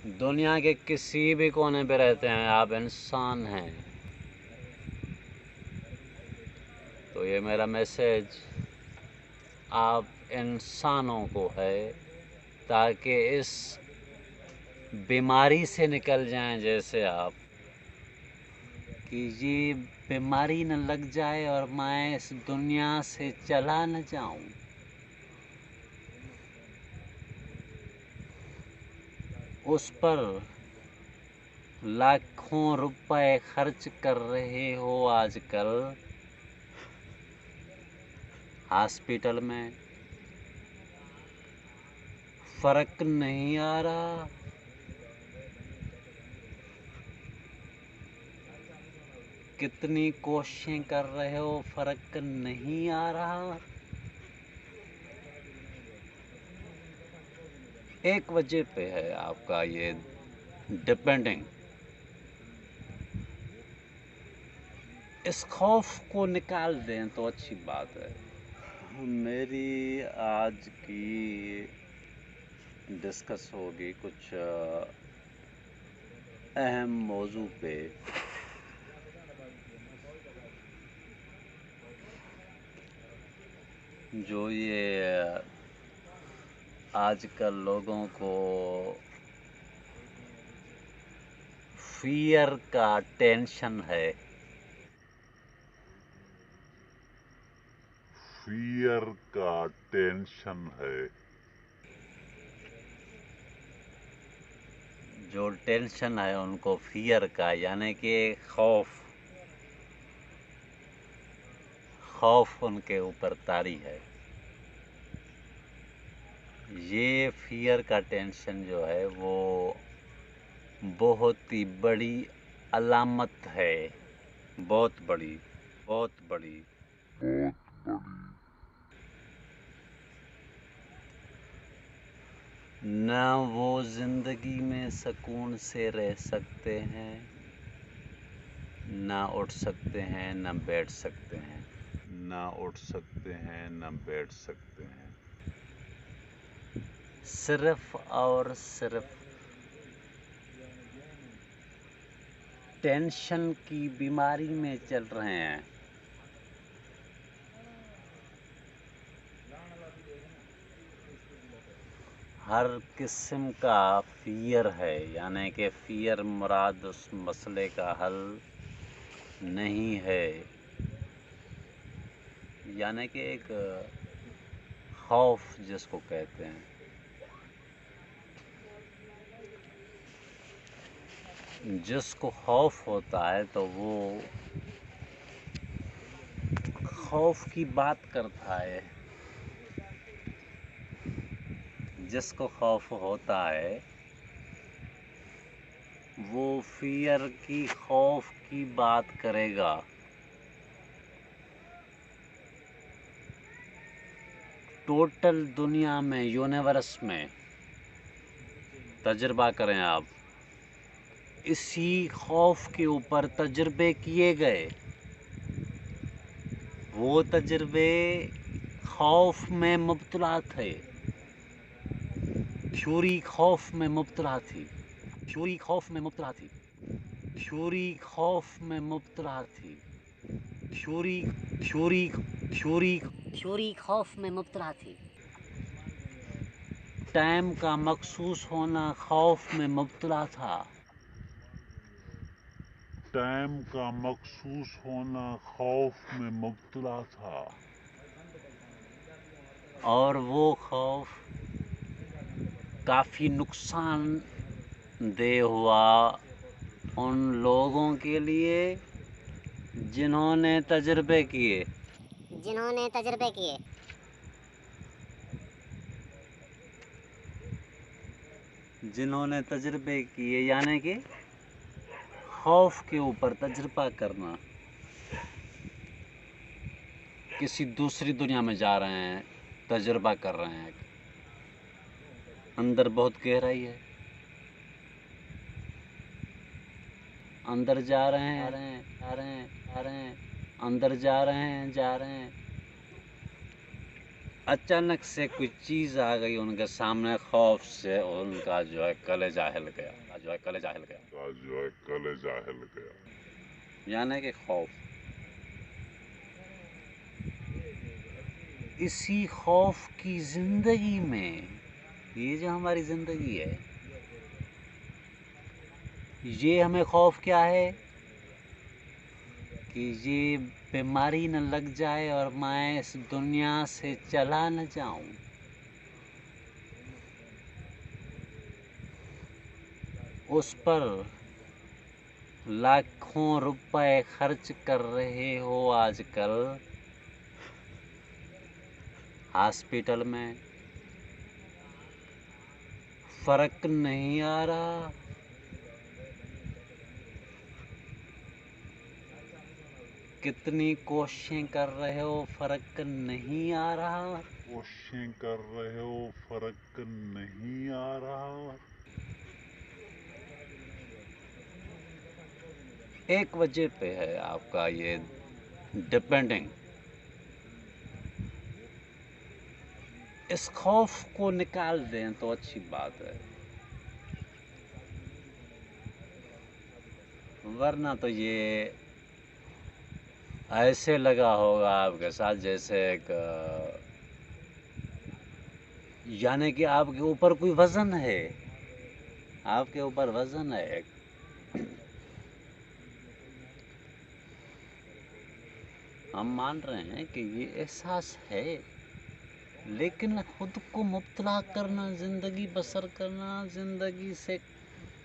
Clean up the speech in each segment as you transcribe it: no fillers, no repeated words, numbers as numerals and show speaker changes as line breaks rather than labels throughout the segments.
दुनिया के किसी भी कोने पे रहते हैं, आप इंसान हैं। तो ये मेरा मैसेज आप इंसानों को है, ताकि इस बीमारी से निकल जाएं जैसे आप, कि ये बीमारी न लग जाए और मैं इस दुनिया से चला न जाऊं। उस पर लाखों रुपए खर्च कर रहे हो आजकल हॉस्पिटल में, फर्क नहीं आ रहा। कितनी कोशिशें कर रहे हो, फर्क नहीं आ रहा। एक वजह पे है आपका ये डिपेंडिंग। इस खौफ को निकाल दें तो अच्छी बात है। मेरी आज की डिस्कस होगी कुछ अहम मौजू पे। जो ये आजकल लोगों को फियर का टेंशन है।
फियर का टेंशन है।
जो टेंशन है उनको फियर का, यानी कि खौफ उनके ऊपर तारी है। ये फियर का टेंशन जो है वो बहुत ही बड़ी अलामत है। बहुत बड़ी, बहुत बड़ी। न वो जिंदगी में सुकून से रह सकते हैं, न उठ सकते हैं, न बैठ सकते हैं।
ना उठ सकते हैं, ना बैठ सकते हैं।
सिर्फ और सिर्फ टेंशन की बीमारी में चल रहे हैं। हर किस्म का फियर है, यानी कि फियर मुराद उस मसले का हल नहीं है, यानी कि एक खौफ जिसको कहते हैं। जिसको खौफ होता है तो वो खौफ की बात करता है। जिसको खौफ होता है वो फियर की, खौफ की बात करेगा। टोटल दुनिया में, यूनिवर्स में तजुर्बा करें आप, इसी खौफ के ऊपर तजुर्बे किए गए। वो तजुर्बे खौफ में मुब्तला थे। थ्योरी खौफ में मुब्तला थी। थ्योरी खौफ में मुब्तला थी। थ्योरी खौफ में मुब्तला थी। थ्योरी थ्योरी थ्योरी थ्योरी खौफ में मुब्तला थी। टाइम का मखसूस होना खौफ में मुब्तला था।
टाइम का मखसूस होना खौफ में मुब्तला था।
और वो खौफ काफ़ी नुकसान दे हुआ उन लोगों के लिए जिन्होंने तजुर्बे किए। जिन्होंने तजुर्बे किए, यानी कि खौफ के ऊपर तजुर्बा करना। किसी दूसरी दुनिया में जा रहे हैं, तजुर्बा कर रहे हैं। अंदर बहुत गहराई है, अंदर जा रहे हैं, अंदर जा रहे हैं, अचानक से कोई चीज़ आ गई उनके सामने, खौफ से उनका जो है कलेजा हिल गया, जो है कलेजा हिल गया, यानी कि खौफ। इसी खौफ की ज़िंदगी में, ये जो हमारी ज़िंदगी है, ये हमें खौफ क्या है कि ये बीमारी न लग जाए और मैं इस दुनिया से चला न जाऊं। उस पर लाखों रुपए खर्च कर रहे हो आजकल हॉस्पिटल में, फर्क नहीं आ रहा। कितनी कोशिशें कर रहे हो, फर्क नहीं आ रहा। एक वजह पे है आपका ये डिपेंडिंग। इस खौफ को निकाल दें तो अच्छी बात है, वरना तो ये ऐसे लगा होगा आपके साथ जैसे एक यानी कि आपके ऊपर कोई वजन है, आपके ऊपर वजन है एक। हम मान रहे हैं कि ये एहसास है, लेकिन खुद को मुब्तला करना, ज़िंदगी बसर करना, ज़िंदगी से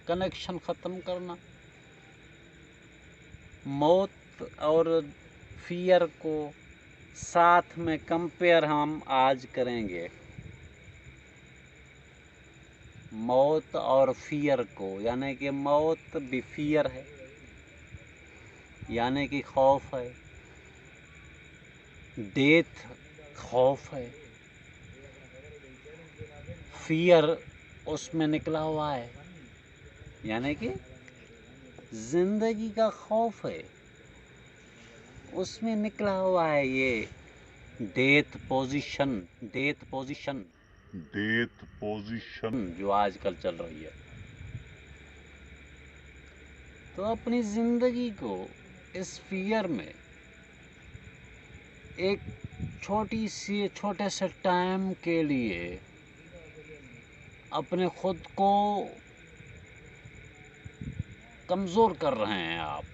कनेक्शन ख़त्म करना, मौत और फियर को साथ में कंपेयर हम आज करेंगे। मौत और फियर को, यानी कि मौत भी फियर है, यानी कि खौफ है। डेथ खौफ है, फियर उसमें निकला हुआ है, यानी कि जिंदगी का खौफ है, उसमें निकला हुआ है ये डेथ पोजीशन जो आजकल चल रही है। तो अपनी जिंदगी को इस फियर में एक छोटे से टाइम के लिए अपने खुद को कमज़ोर कर रहे हैं आप।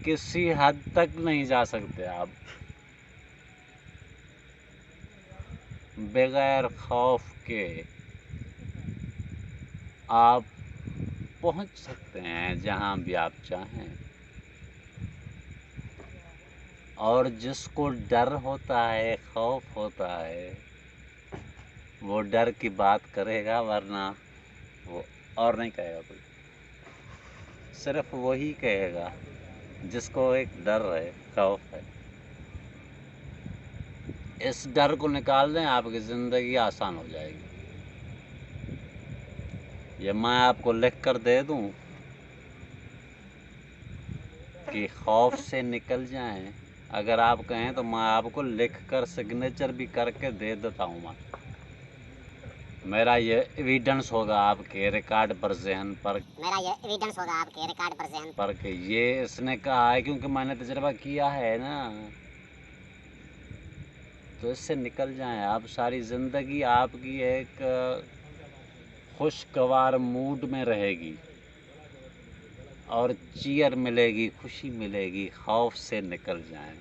किसी हद तक नहीं जा सकते आप बगैर खौफ के। आप पहुंच सकते हैं जहां भी आप चाहें, और जिसको डर होता है, खौफ होता है, वो डर की बात करेगा, वरना वो और नहीं कहेगा कोई। सिर्फ वही कहेगा जिसको एक डर है, खौफ है। इस डर को निकाल दें, आपकी ज़िंदगी आसान हो जाएगी। ये मैं आपको लिख कर दे दूं कि खौफ से निकल जाएं, अगर आप कहें तो मैं आपको लिख कर सिग्नेचर भी करके दे देता हूँ। मेरा ये एविडेंस होगा आपके रिकॉर्ड पर, ज़हन पर, कि ये इसने कहा है, क्योंकि मैंने तजुर्बा किया है ना। तो इससे निकल जाएं आप। सारी ज़िंदगी आपकी एक खुशगवार मूड में रहेगी और चीयर मिलेगी, खुशी मिलेगी। खौफ से निकल जाएं,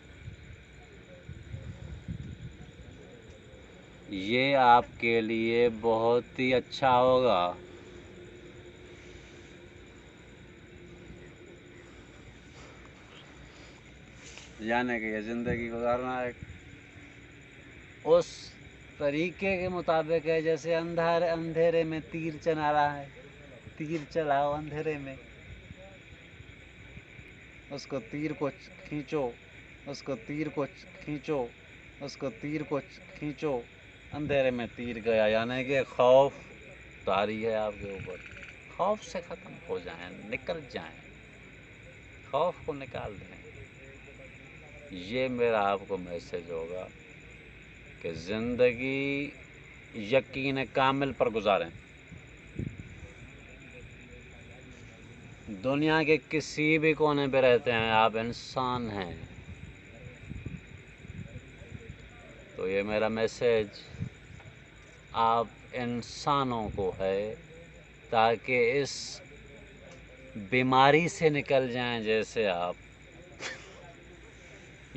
ये आपके लिए बहुत ही अच्छा होगा। यानी कि ये ज़िंदगी गुजारना एक उस तरीके के मुताबिक है जैसे अंधेरे में तीर चला रहा है। तीर चलाओ अंधेरे में, उसको तीर को खींचो, उसको तीर को खींचो, उसको तीर को खींचो, अंधेरे में तीर गया। यानी कि खौफ तारी है आपके ऊपर। खौफ से ख़त्म हो जाएं, निकल जाएं, खौफ को निकाल दें।
ये मेरा आपको मैसेज होगा कि ज़िंदगी यकीन कामिल पर गुजारें। दुनिया के किसी भी कोने पे रहते हैं, आप इंसान हैं। तो ये मेरा मैसेज आप इंसानों को है, ताकि इस बीमारी से निकल जाएं। जैसे आप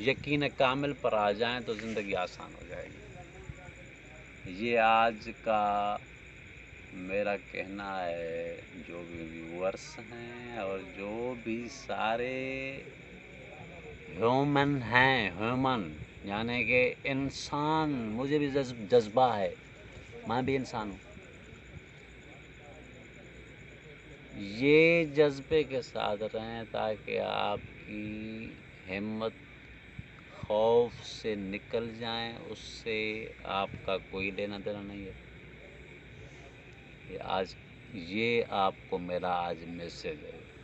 यकीन कामिल पर आ जाएं तो ज़िंदगी आसान हो जाएगी। ये आज का मेरा कहना है, जो भी व्यूअर्स हैं और जो भी सारे ह्यूमन हैं, ह्यूमन यानी कि इंसान, मुझे भी जज्बा है, मैं भी इंसान हूँ। ये जज्बे के साथ रहें ताकि आपकी हिम्मत खौफ से निकल जाएं, उससे आपका कोई लेना देना नहीं है। ये आपको मेरा आज मैसेज है।